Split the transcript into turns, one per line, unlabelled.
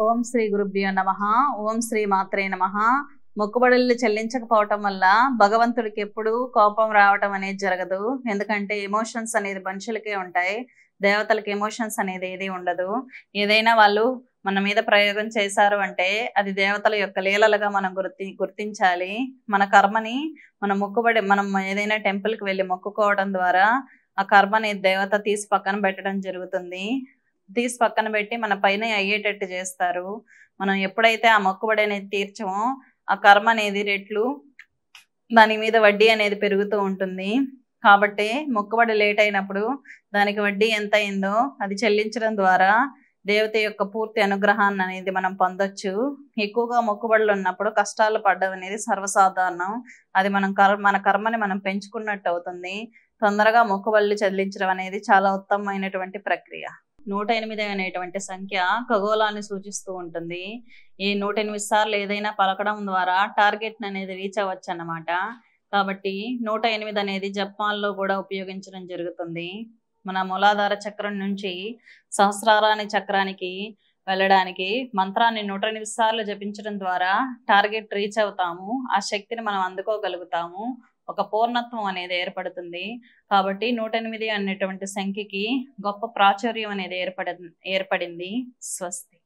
ఓం శ్రీ గురుభ్యో నమః. ఓం శ్రీ మాత్రే నమః. మొక్కుబడులు చెల్లించకపోవటం వల్ల భగవంతుడికి ఎప్పుడు కోపం రావటం అనేది జరగదు. ఎందుకంటే ఎమోషన్స్ అనేది మనుషులకే ఉంటాయి, దేవతలకి ఎమోషన్స్ అనేది ఏది ఉండదు. ఏదైనా వాళ్ళు మన మీద ప్రయోగం చేశారు అంటే అది దేవతల యొక్క లీలలుగా మనం గుర్తించాలి. మన కర్మని మనం ఏదైనా టెంపుల్కి వెళ్ళి మొక్కుకోవడం ద్వారా ఆ కర్మని దేవత తీసి పక్కన పెట్టడం జరుగుతుంది. తీసి పక్కన పెట్టి మన పైన అయ్యేటట్టు చేస్తారు. మనం ఎప్పుడైతే ఆ మొక్కుబడి అనేది తీర్చమో ఆ కర్మ అనేది రెట్లు దాని మీద వడ్డీ అనేది పెరుగుతూ ఉంటుంది. కాబట్టి మొక్కుబడి లేట్ అయినప్పుడు దానికి వడ్డీ ఎంత అయిందో అది చెల్లించడం ద్వారా దేవత యొక్క పూర్తి అనుగ్రహాన్ని అనేది మనం పొందొచ్చు. ఎక్కువగా మొక్కుబడులు ఉన్నప్పుడు కష్టాలు పడడం అనేది సర్వసాధారణం. అది మన కర్మని మనం పెంచుకున్నట్టు అవుతుంది. తొందరగా మొక్కుబడులు చెల్లించడం అనేది చాలా ఉత్తమమైనటువంటి ప్రక్రియ. 108 అనేటువంటి సంఖ్య ఖగోళాన్ని సూచిస్తూ ఉంటుంది. ఈ 108 సార్లు ఏదైనా పలకడం ద్వారా టార్గెట్ అనేది రీచ్ అవ్వచ్చు అన్నమాట. కాబట్టి 108 అనేది జపాన్లో కూడా ఉపయోగించడం జరుగుతుంది. మన మూలాధార చక్రం నుంచి సహస్రారాని చక్రానికి వెళ్ళడానికి మంత్రాన్ని 108 సార్లు జపించడం ద్వారా టార్గెట్ రీచ్ అవుతాము. ఆ శక్తిని మనం అందుకోగలుగుతాము. ఒక పూర్ణత్వం అనేది ఏర్పడుతుంది. కాబట్టి 108 అనేటువంటి సంఖ్యకి గొప్ప ప్రాచుర్యం అనేది ఏర్పడింది. స్వస్తి.